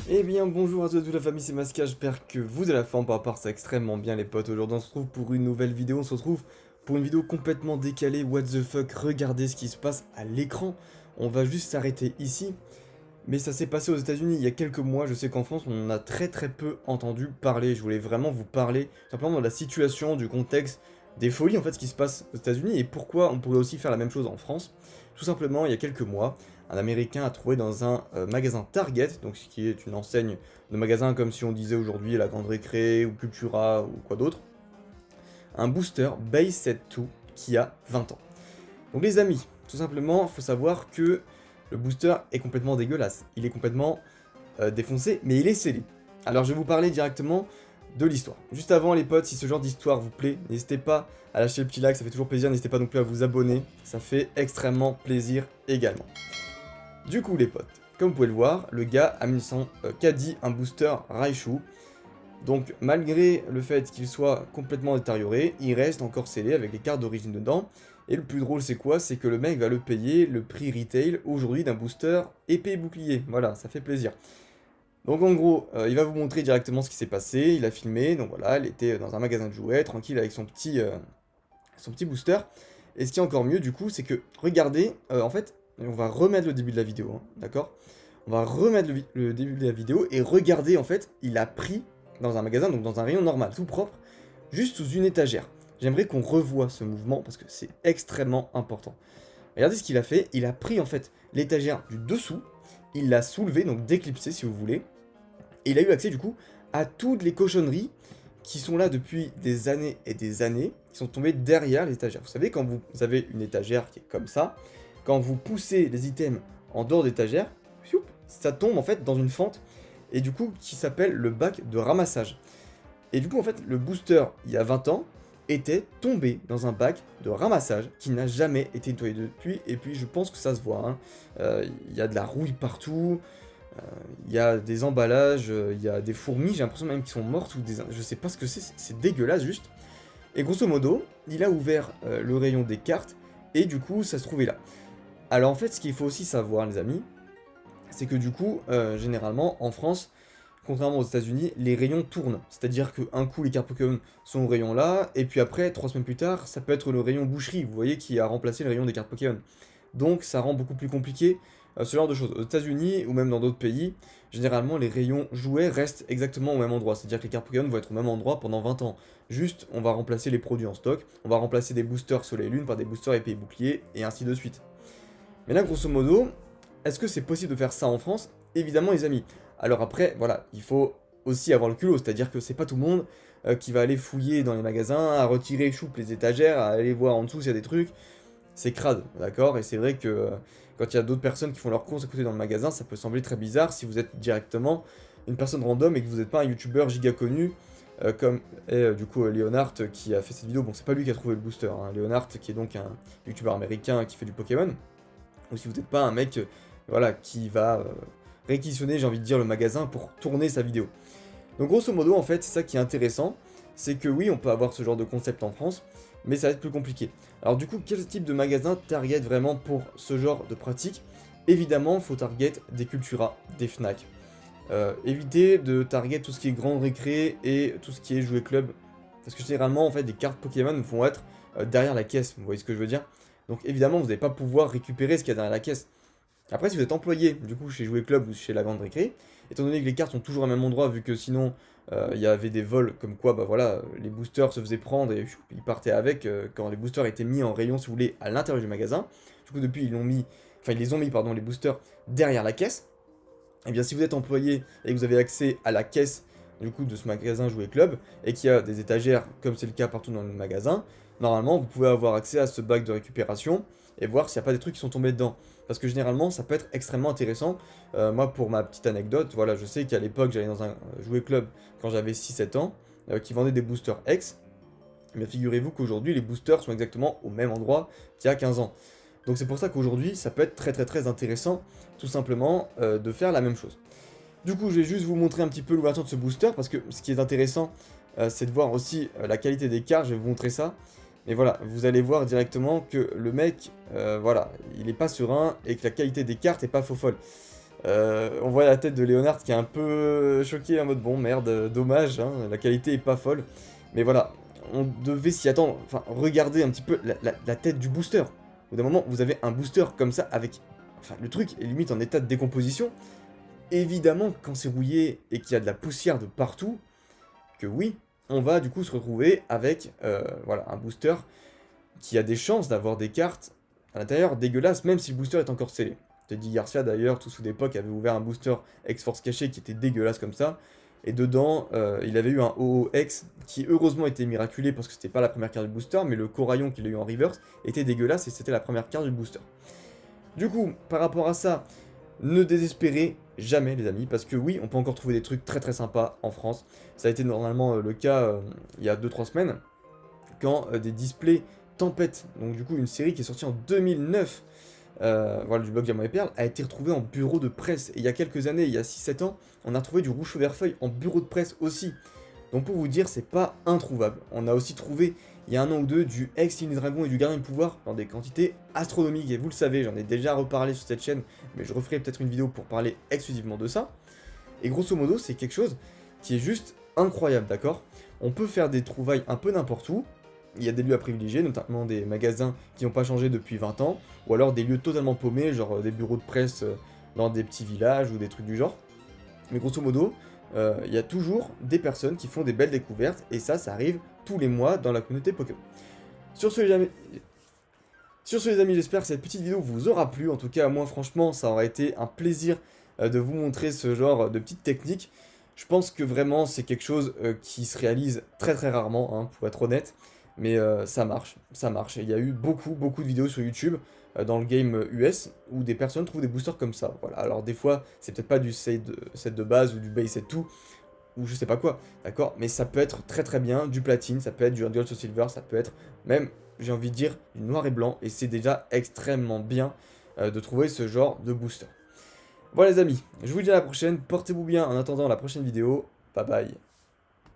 Eh bien bonjour à toute la famille, c'est Masca, j'espère que vous allez la forme, par rapport à ça extrêmement bien les potes. Aujourd'hui on se retrouve pour une nouvelle vidéo, on se retrouve pour une vidéo complètement décalée, what the fuck, regardez ce qui se passe à l'écran. On va juste s'arrêter ici, mais ça s'est passé aux États-Unis il y a quelques mois, je sais qu'en France on en a très peu entendu parler, je voulais vraiment vous parler simplement de la situation, du contexte, des folies en fait ce qui se passe aux États-Unis et pourquoi on pourrait aussi faire la même chose en France. Tout simplement il y a quelques mois, un Américain a trouvé dans un magasin Target, donc ce qui est une enseigne de magasin comme si on disait aujourd'hui la Grande Récré ou Cultura ou quoi d'autre, un booster Base 2 qui a 20 ans. Donc les amis, tout simplement, il faut savoir que le booster est complètement dégueulasse. Il est complètement défoncé, mais il est scellé. Alors je vais vous parler directement de l'histoire. Juste avant les potes, si ce genre d'histoire vous plaît, n'hésitez pas à lâcher le petit like, ça fait toujours plaisir. N'hésitez pas non plus à vous abonner, ça fait extrêmement plaisir également. Du coup les potes, comme vous pouvez le voir, le gars a mis son caddie, un booster Raichu. Donc malgré le fait qu'il soit complètement détérioré, il reste encore scellé avec les cartes d'origine dedans. Et le plus drôle c'est quoi? C'est que le mec va le payer le prix retail aujourd'hui d'un booster épée et bouclier. Voilà, ça fait plaisir. Donc en gros, il va vous montrer directement ce qui s'est passé, il a filmé, donc voilà, il était dans un magasin de jouets, tranquille avec son petit booster. Et ce qui est encore mieux du coup, c'est que, regardez, en fait, on va remettre le début de la vidéo, hein, d'accord? On va remettre le début de la vidéo et regardez, en fait, il a pris dans un magasin, donc dans un rayon normal, tout propre, juste sous une étagère. J'aimerais qu'on revoie ce mouvement parce que c'est extrêmement important. Regardez ce qu'il a fait, il a pris en fait l'étagère du dessous, il l'a soulevé, donc déclipsé si vous voulez, et il a eu accès du coup à toutes les cochonneries qui sont là depuis des années et des années, qui sont tombées derrière l'étagère. Vous savez, quand vous avez une étagère qui est comme ça, quand vous poussez les items en dehors d'étagère, ça tombe en fait dans une fente, et du coup qui s'appelle le bac de ramassage. Et du coup en fait le booster il y a 20 ans était tombé dans un bac de ramassage qui n'a jamais été nettoyé depuis, et puis je pense que ça se voit, hein. Il y a de la rouille partout, il y a des emballages, il y a des fourmis, j'ai l'impression même qu'ils sont mortes, ou des... je sais pas ce que c'est dégueulasse juste. Et grosso modo, il a ouvert le rayon des cartes, et du coup ça se trouvait là. Alors en fait ce qu'il faut aussi savoir les amis, c'est que du coup, généralement, en France, contrairement aux États-Unis, les rayons tournent. C'est-à-dire qu'un coup, les cartes Pokémon sont au rayon là, et puis après, 3 semaines plus tard, ça peut être le rayon boucherie, vous voyez, qui a remplacé le rayon des cartes Pokémon. Donc ça rend beaucoup plus compliqué ce genre de choses. Aux États-Unis, ou même dans d'autres pays, généralement, les rayons jouets restent exactement au même endroit. C'est-à-dire que les cartes Pokémon vont être au même endroit pendant 20 ans. Juste, on va remplacer les produits en stock, on va remplacer des boosters Soleil et Lune par des boosters épée et bouclier, et ainsi de suite. Mais là, grosso modo, est-ce que c'est possible de faire ça en France? Évidemment les amis. Alors après, voilà, il faut aussi avoir le culot, c'est-à-dire que c'est pas tout le monde qui va aller fouiller dans les magasins, à retirer choupe les étagères, à aller voir en dessous s'il y a des trucs. C'est crade, d'accord? Et c'est vrai que quand il y a d'autres personnes qui font leurs courses à côté dans le magasin, ça peut sembler très bizarre si vous êtes directement une personne random et que vous n'êtes pas un youtubeur giga connu, comme est du coup Leonhart qui a fait cette vidéo. Bon, c'est pas lui qui a trouvé le booster, hein. Leonhart qui est donc un youtubeur américain qui fait du Pokémon. Ou si vous n'êtes pas un mec voilà, qui va réquisitionner, j'ai envie de dire, le magasin pour tourner sa vidéo. Donc grosso modo, en fait, c'est ça qui est intéressant, c'est que oui, on peut avoir ce genre de concept en France, mais ça va être plus compliqué. Alors du coup, quel type de magasin target vraiment pour ce genre de pratique? Évidemment, il faut target des Cultura, des Fnac. Évitez de target tout ce qui est grande récré et tout ce qui est jouet club, parce que généralement, en fait, des cartes Pokémon vont être derrière la caisse, vous voyez ce que je veux dire? Donc évidemment, vous n'allez pas pouvoir récupérer ce qu'il y a derrière la caisse. Après, si vous êtes employé, du coup, chez Jouet Club ou chez la Grande Récré, étant donné que les cartes sont toujours au même endroit, vu que sinon, il y avait des vols comme quoi, bah voilà, les boosters se faisaient prendre et ils partaient avec quand les boosters étaient mis en rayon, si vous voulez, à l'intérieur du magasin. Du coup, depuis, ils les ont mis, pardon, les boosters derrière la caisse. Et bien, si vous êtes employé et que vous avez accès à la caisse, du coup, de ce magasin Jouet Club, et qu'il y a des étagères, comme c'est le cas partout dans le magasin, normalement, vous pouvez avoir accès à ce bac de récupération et voir s'il n'y a pas des trucs qui sont tombés dedans. Parce que généralement, ça peut être extrêmement intéressant. Moi, pour ma petite anecdote, voilà, je sais qu'à l'époque, j'allais dans un jouet club quand j'avais 6-7 ans, qui vendait des boosters X. Mais figurez-vous qu'aujourd'hui, les boosters sont exactement au même endroit qu'il y a 15 ans. Donc c'est pour ça qu'aujourd'hui, ça peut être très intéressant, tout simplement, de faire la même chose. Du coup, je vais juste vous montrer un petit peu l'ouverture de ce booster, parce que ce qui est intéressant, c'est de voir aussi la qualité des cartes, je vais vous montrer ça. Mais voilà, vous allez voir directement que le mec, voilà, il est pas serein et que la qualité des cartes est pas faux folle. On voit la tête de Leonard qui est un peu choqué en mode bon merde, dommage, hein, la qualité est pas folle. Mais voilà, on devait s'y attendre. Enfin, regardez un petit peu la tête du booster. Au bout d'un moment, vous avez un booster comme ça avec... Enfin, le truc est limite en état de décomposition. Évidemment, quand c'est rouillé et qu'il y a de la poussière de partout, que oui, on va du coup se retrouver avec voilà, un booster qui a des chances d'avoir des cartes à l'intérieur dégueulasses, même si le booster est encore scellé. Teddy Garcia d'ailleurs, tout sous d'époque, avait ouvert un booster X-Force caché qui était dégueulasse comme ça. Et dedans, il avait eu un OOX qui heureusement était miraculé parce que c'était pas la première carte du booster, mais le Coraillon qu'il a eu en reverse était dégueulasse et c'était la première carte du booster. Du coup, par rapport à ça, ne désespérez jamais les amis, parce que oui, on peut encore trouver des trucs très très sympas en France. Ça a été normalement le cas il y a 2-3 semaines, quand des displays Tempête, donc du coup une série qui est sortie en 2009, voilà, du blog Diamant et Perle, a été retrouvée en bureau de presse. Et il y a quelques années, il y a 6-7 ans, on a retrouvé du Rouge Vert Feuille en bureau de presse aussi. Donc pour vous dire, c'est pas introuvable. On a aussi trouvé, il y a un an ou deux, du ex-Ligne Dragon et du Gardien du Pouvoir dans des quantités astronomiques. Et vous le savez, j'en ai déjà reparlé sur cette chaîne, mais je referai peut-être une vidéo pour parler exclusivement de ça. Et grosso modo, c'est quelque chose qui est juste incroyable, d'accord? On peut faire des trouvailles un peu n'importe où. Il y a des lieux à privilégier, notamment des magasins qui n'ont pas changé depuis 20 ans, ou alors des lieux totalement paumés, genre des bureaux de presse dans des petits villages ou des trucs du genre. Mais grosso modo, il y a toujours des personnes qui font des belles découvertes, et ça arrive tous les mois dans la communauté Pokémon. Sur ce, les amis, j'espère que cette petite vidéo vous aura plu. En tout cas, moi, franchement, ça aurait été un plaisir de vous montrer ce genre de petites techniques. Je pense que vraiment, c'est quelque chose qui se réalise très très rarement, hein, pour être honnête. Mais ça marche, ça marche. Et il y a eu beaucoup de vidéos sur YouTube dans le game US où des personnes trouvent des boosters comme ça. Voilà. Alors des fois, c'est peut-être pas du set de base ou du base set tout, ou je sais pas quoi, d'accord? Mais ça peut être très très bien du platine, ça peut être du Gold Silver, ça peut être même, j'ai envie de dire, du noir et blanc, et c'est déjà extrêmement bien de trouver ce genre de booster. Voilà les amis, je vous dis à la prochaine, portez-vous bien en attendant la prochaine vidéo, bye bye.